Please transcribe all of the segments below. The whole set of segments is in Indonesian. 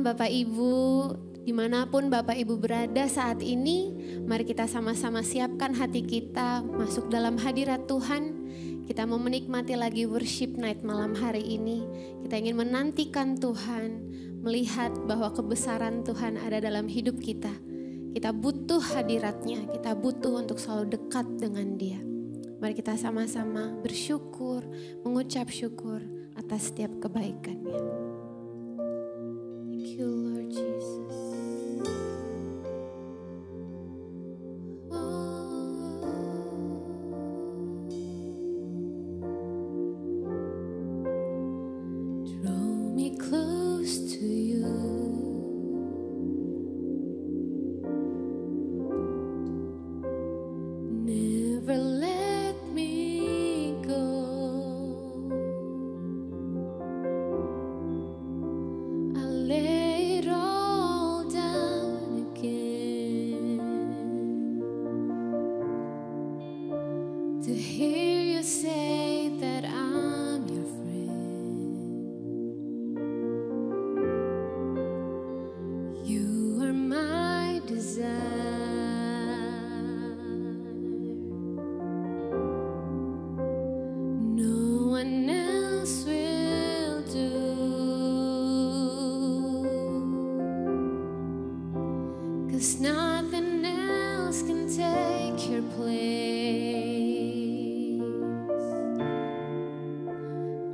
Bapak Ibu, dimanapun Bapak Ibu berada saat ini, mari kita sama-sama siapkan hati kita masuk dalam hadirat Tuhan. Kita mau menikmati lagi worship night malam hari ini. Kita ingin menantikan Tuhan, melihat bahwa kebesaran Tuhan ada dalam hidup kita. Kita butuh hadiratnya, kita butuh untuk selalu dekat dengan Dia. Mari kita sama-sama bersyukur, mengucap syukur atas setiap kebaikannya. Thank you, Lord Jesus. Draw me close to you. Never let me go. I lay it all down again to hear you say that I'm your friend. You are my desire. No one else will do. 'Cause nothing else can take your place.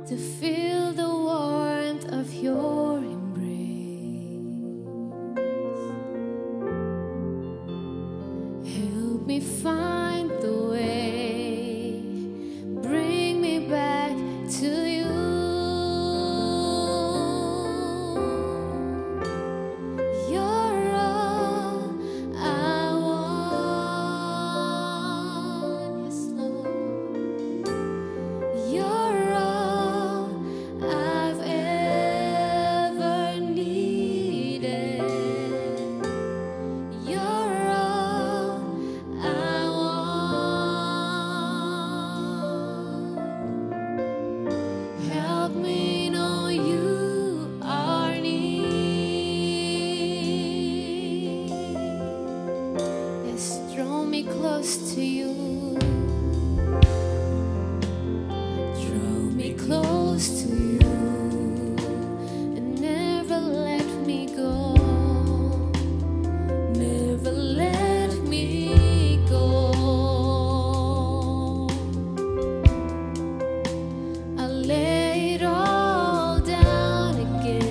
To feel the warmth of your embrace. Help me find the way. Bring me back to you. You're all I want, yes Lord. You're all I've ever needed. You're all I want. Help me know you are near. Yes, draw me close to you. Draw me close to you and never let me go. Never let me go. I lay it all down again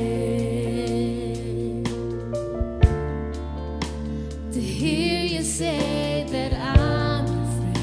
to hear you say that I'm your friend.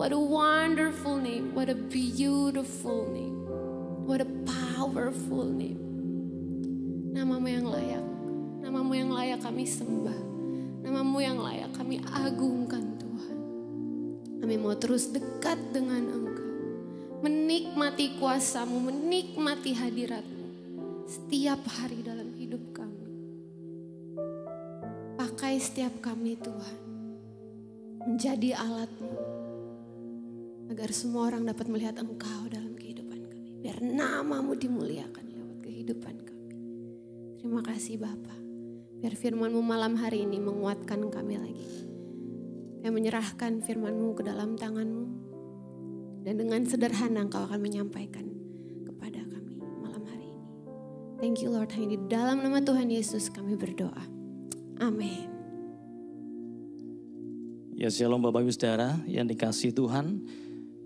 What a wonderful name. What a beautiful name. What a powerful name. Namamu yang layak. Namamu yang layak kami sembah. Namamu yang layak kami agungkan Tuhan. Kami mau terus dekat dengan Engkau. Menikmati kuasa-Mu, menikmati hadirat-Mu. Setiap hari dalam hidup kami. Pakai setiap kami Tuhan. Menjadi alat-Mu. Agar semua orang dapat melihat Engkau dalam kehidupan kami. Biar nama-Mu dimuliakan lewat kehidupan kami. Terima kasih Bapa. Biar firman-Mu malam hari ini menguatkan kami lagi. Kami menyerahkan firman-Mu ke dalam tangan-Mu. Dan dengan sederhana Engkau akan menyampaikan kepada kami malam hari ini. Thank you Lord. Hanya di dalam nama Tuhan Yesus kami berdoa. Amin. Ya shalom Bapak Ibu Saudara yang dikasihi Tuhan.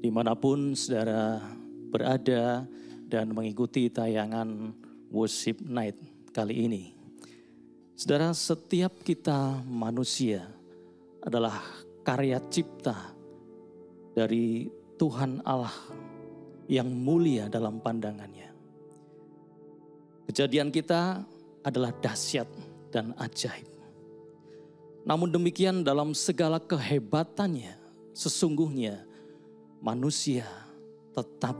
Dimanapun saudara berada dan mengikuti tayangan Worship Night kali ini. Saudara, setiap kita manusia adalah karya cipta dari Tuhan Allah yang mulia dalam pandangannya. Kejadian kita adalah dahsyat dan ajaib. Namun demikian dalam segala kehebatannya, sesungguhnya manusia tetap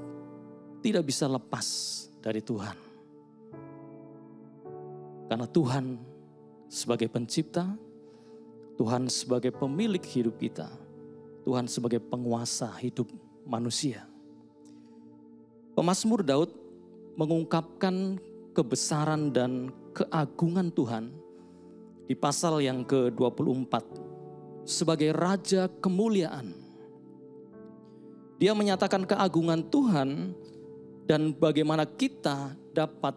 tidak bisa lepas dari Tuhan. Karena Tuhan sebagai pencipta, Tuhan sebagai pemilik hidup kita, Tuhan sebagai penguasa hidup manusia. Pemazmur Daud mengungkapkan kebesaran dan keagungan Tuhan di pasal yang ke-24 sebagai Raja Kemuliaan. Dia menyatakan keagungan Tuhan dan bagaimana kita dapat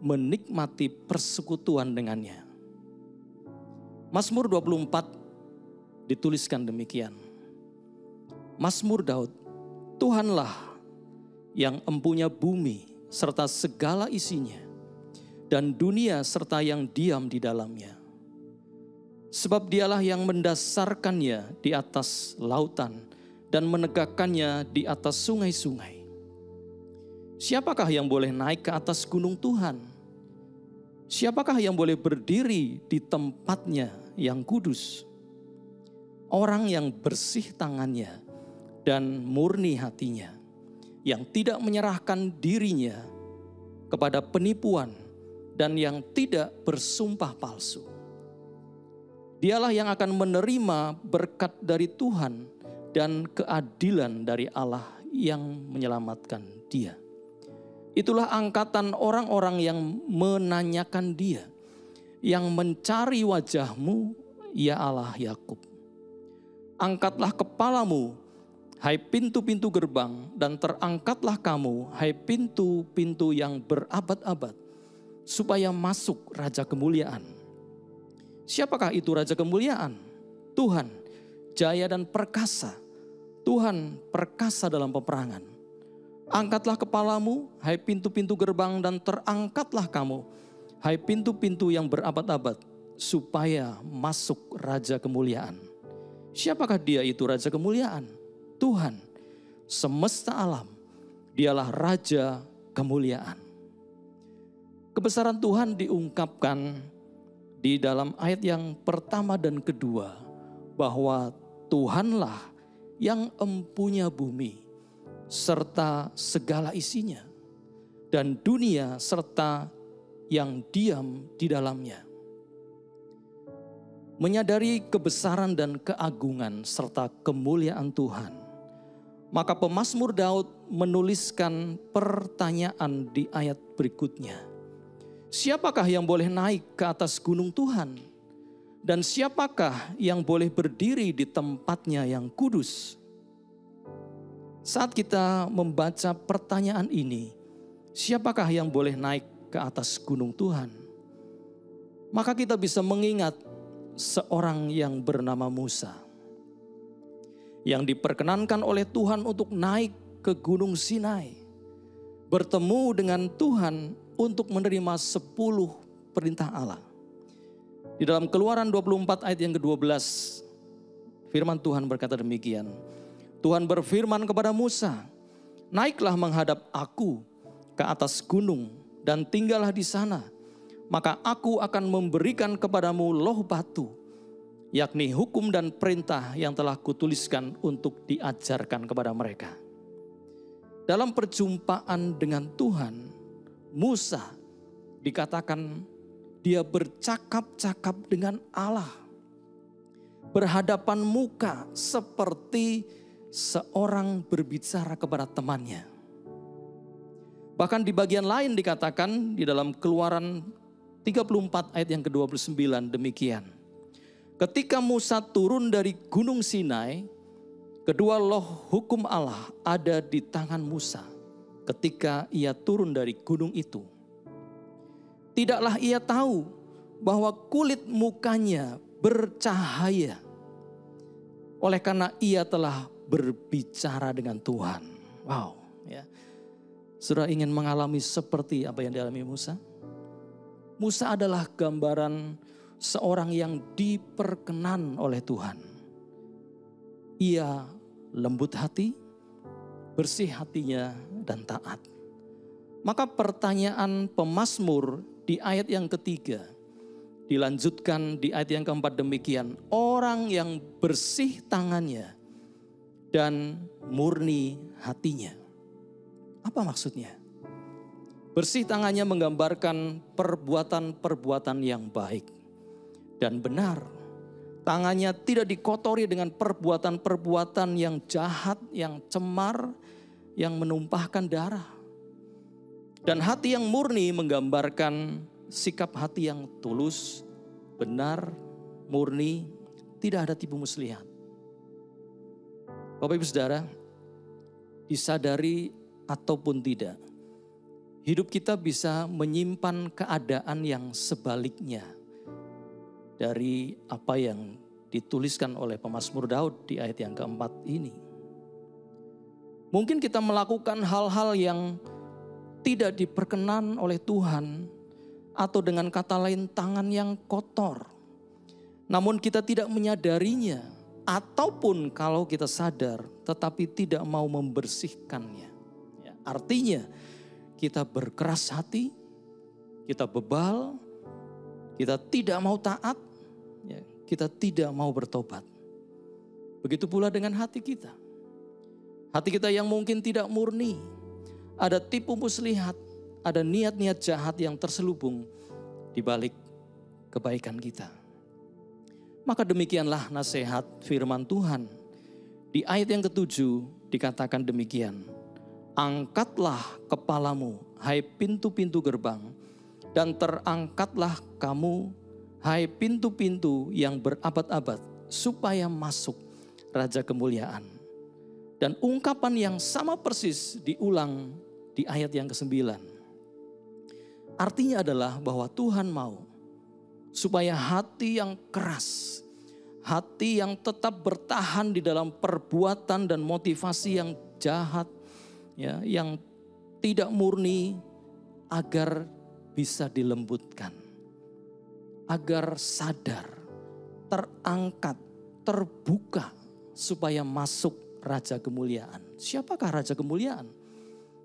menikmati persekutuan dengannya. Mazmur 24 dituliskan demikian. Mazmur Daud, Tuhanlah yang empunya bumi serta segala isinya, dan dunia serta yang diam di dalamnya. Sebab dialah yang mendasarkannya di atas lautan dan menegakkannya di atas sungai-sungai. Siapakah yang boleh naik ke atas gunung Tuhan? Siapakah yang boleh berdiri di tempatnya yang kudus? Orang yang bersih tangannya dan murni hatinya, yang tidak menyerahkan dirinya kepada penipuan dan yang tidak bersumpah palsu. Dialah yang akan menerima berkat dari Tuhan dan keadilan dari Allah yang menyelamatkan dia. Itulah angkatan orang-orang yang menanyakan dia, yang mencari wajah-Mu, ya Allah Yakub. Angkatlah kepalamu, hai pintu-pintu gerbang, dan terangkatlah kamu, hai pintu-pintu yang berabad-abad, supaya masuk Raja Kemuliaan. Siapakah itu Raja Kemuliaan? Tuhan, jaya dan perkasa. Tuhan perkasa dalam peperangan. Angkatlah kepalamu, hai pintu-pintu gerbang, dan terangkatlah kamu, hai pintu-pintu yang berabad-abad, supaya masuk Raja Kemuliaan. Siapakah dia itu Raja Kemuliaan? Tuhan, semesta alam, dialah Raja Kemuliaan. Kebesaran Tuhan diungkapkan di dalam ayat yang pertama dan kedua, bahwa Tuhanlah yang empunya bumi serta segala isinya, dan dunia serta yang diam di dalamnya. Menyadari kebesaran dan keagungan serta kemuliaan Tuhan, maka pemazmur Daud menuliskan pertanyaan di ayat berikutnya. Siapakah yang boleh naik ke atas gunung Tuhan? Dan siapakah yang boleh berdiri di tempatnya yang kudus? Saat kita membaca pertanyaan ini, siapakah yang boleh naik ke atas gunung Tuhan? Maka kita bisa mengingat seorang yang bernama Musa, yang diperkenankan oleh Tuhan untuk naik ke Gunung Sinai, bertemu dengan Tuhan untuk menerima 10 perintah Allah. Di dalam Keluaran 24 ayat yang ke-12, firman Tuhan berkata demikian, Tuhan berfirman kepada Musa, naiklah menghadap aku ke atas gunung dan tinggallah di sana. Maka aku akan memberikan kepadamu loh batu, yakni hukum dan perintah yang telah kutuliskan untuk diajarkan kepada mereka. Dalam perjumpaan dengan Tuhan, Musa dikatakan dia bercakap-cakap dengan Allah, berhadapan muka seperti seorang berbicara kepada temannya. Bahkan di bagian lain dikatakan di dalam Keluaran 34 ayat yang ke-29 demikian. Ketika Musa turun dari Gunung Sinai, kedua loh hukum Allah ada di tangan Musa ketika ia turun dari gunung itu. Tidaklah ia tahu bahwa kulit mukanya bercahaya, oleh karena ia telah berbicara dengan Tuhan. Wow, ya. Saudara ingin mengalami seperti apa yang dialami Musa? Musa adalah gambaran seorang yang diperkenan oleh Tuhan. Ia lembut hati, bersih hatinya, dan taat. Maka pertanyaan pemazmur di ayat yang ketiga dilanjutkan di ayat yang keempat demikian. Orang yang bersih tangannya dan murni hatinya. Apa maksudnya? Bersih tangannya menggambarkan perbuatan-perbuatan yang baik dan benar. Tangannya tidak dikotori dengan perbuatan-perbuatan yang jahat, yang cemar, yang menumpahkan darah. Dan hati yang murni menggambarkan sikap hati yang tulus, benar, murni, tidak ada tipu muslihat. Bapak Ibu Saudara, disadari ataupun tidak, hidup kita bisa menyimpan keadaan yang sebaliknya dari apa yang dituliskan oleh pemazmur Daud di ayat yang keempat ini. Mungkin kita melakukan hal-hal yang tidak diperkenan oleh Tuhan, atau dengan kata lain tangan yang kotor. Namun kita tidak menyadarinya, ataupun kalau kita sadar tetapi tidak mau membersihkannya. Ya, artinya kita berkeras hati, kita bebal, kita tidak mau taat, ya, kita tidak mau bertobat. Begitu pula dengan hati kita. Hati kita yang mungkin tidak murni, ada tipu muslihat, ada niat-niat jahat yang terselubung di balik kebaikan kita. Maka demikianlah nasihat firman Tuhan. Di ayat yang ke-7 dikatakan demikian. Angkatlah kepalamu, hai pintu-pintu gerbang, dan terangkatlah kamu, hai pintu-pintu yang berabad-abad, supaya masuk Raja Kemuliaan. Dan ungkapan yang sama persis diulang di ayat yang ke-9. Artinya adalah bahwa Tuhan mau supaya hati yang keras, hati yang tetap bertahan di dalam perbuatan dan motivasi yang jahat, ya, yang tidak murni, agar bisa dilembutkan, agar sadar, terangkat, terbuka, supaya masuk Raja Kemuliaan. Siapakah Raja Kemuliaan?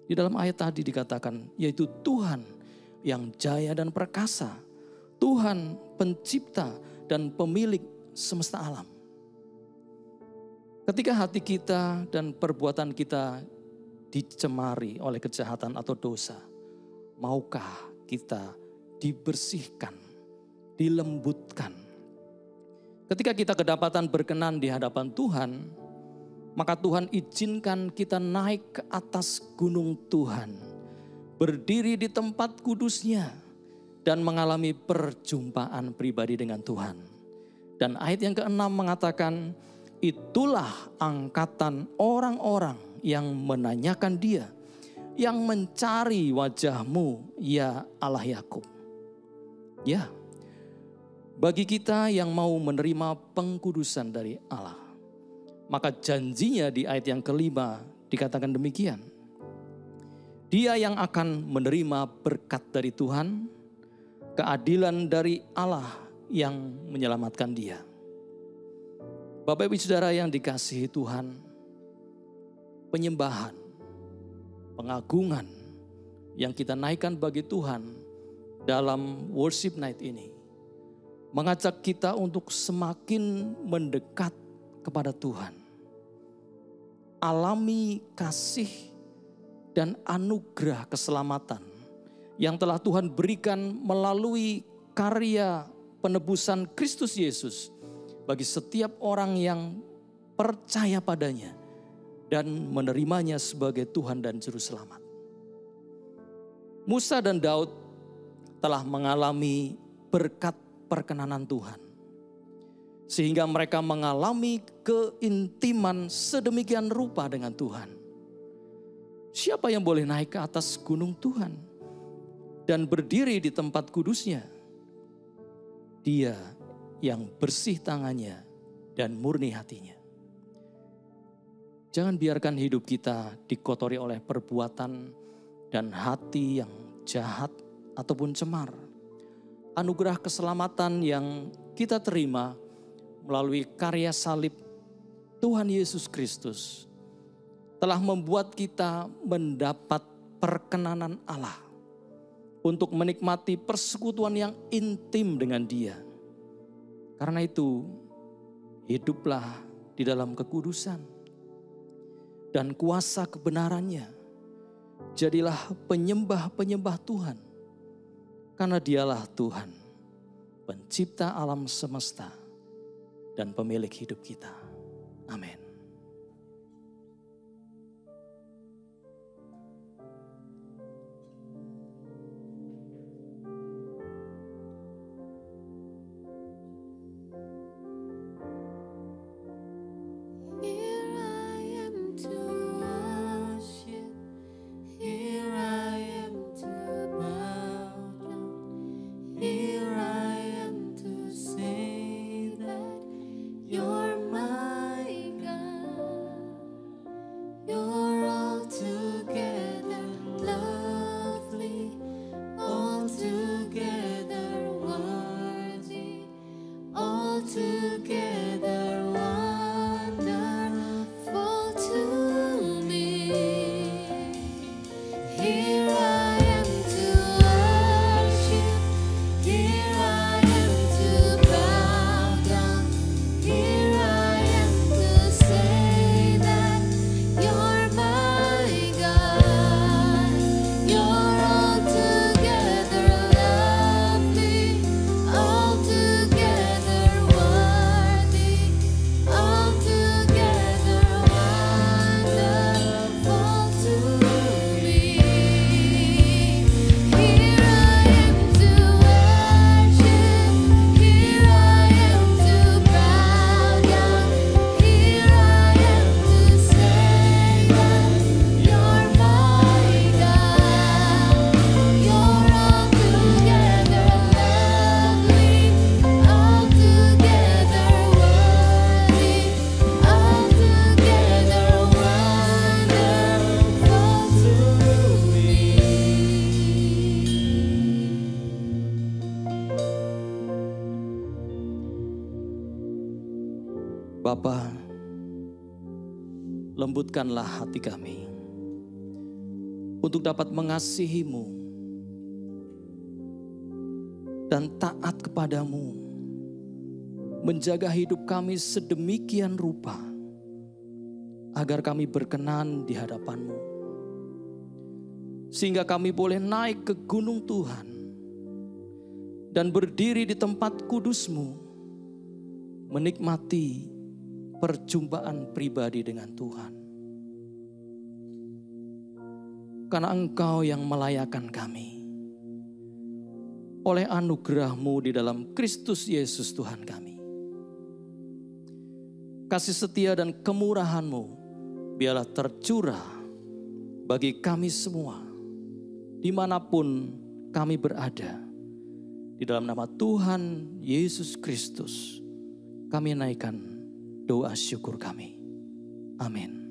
Di dalam ayat tadi dikatakan, yaitu Tuhan yang jaya dan perkasa, Tuhan pencipta dan pemilik semesta alam. Ketika hati kita dan perbuatan kita dicemari oleh kejahatan atau dosa, maukah kita dibersihkan, dilembutkan? Ketika kita kedapatan berkenan di hadapan Tuhan, maka Tuhan izinkan kita naik ke atas gunung Tuhan, berdiri di tempat kudusnya, dan mengalami perjumpaan pribadi dengan Tuhan. Dan ayat yang ke-6 mengatakan, itulah angkatan orang-orang yang menanyakan Dia, yang mencari wajah-Mu, ya Allah Yakub. Ya, bagi kita yang mau menerima pengkudusan dari Allah, maka janjinya di ayat yang ke-5 dikatakan demikian. Dia yang akan menerima berkat dari Tuhan, keadilan dari Allah yang menyelamatkan dia. Bapak Ibu Saudara yang dikasihi Tuhan, penyembahan, pengagungan yang kita naikkan bagi Tuhan dalam worship night ini, mengajak kita untuk semakin mendekat kepada Tuhan. Alami kasih dan anugerah keselamatan yang telah Tuhan berikan melalui karya penebusan Kristus Yesus bagi setiap orang yang percaya padanya dan menerimanya sebagai Tuhan dan Juru Selamat. Musa dan Daud telah mengalami berkat perkenanan Tuhan, sehingga mereka mengalami keintiman sedemikian rupa dengan Tuhan. Siapa yang boleh naik ke atas gunung Tuhan dan berdiri di tempat kudusnya? Dia yang bersih tangannya dan murni hatinya. Jangan biarkan hidup kita dikotori oleh perbuatan dan hati yang jahat ataupun cemar. Anugerah keselamatan yang kita terima melalui karya salib Tuhan Yesus Kristus telah membuat kita mendapat perkenanan Allah untuk menikmati persekutuan yang intim dengan Dia. Karena itu, hiduplah di dalam kekudusan dan kuasa kebenarannya. Jadilah penyembah-penyembah Tuhan, karena Dialah Tuhan, pencipta alam semesta dan pemilik hidup kita. Amin. Bapa, lembutkanlah hati kami untuk dapat mengasihi-Mu dan taat kepadamu, menjaga hidup kami sedemikian rupa agar kami berkenan di hadapan-Mu, sehingga kami boleh naik ke gunung Tuhan dan berdiri di tempat kudus-Mu, menikmati perjumpaan pribadi dengan Tuhan. Karena Engkau yang melayakan kami oleh anugerah-Mu di dalam Kristus Yesus Tuhan kami. Kasih setia dan kemurahan-Mu biarlah tercurah bagi kami semua, dimanapun kami berada. Di dalam nama Tuhan Yesus Kristus kami naikkan doa syukur kami. Amin.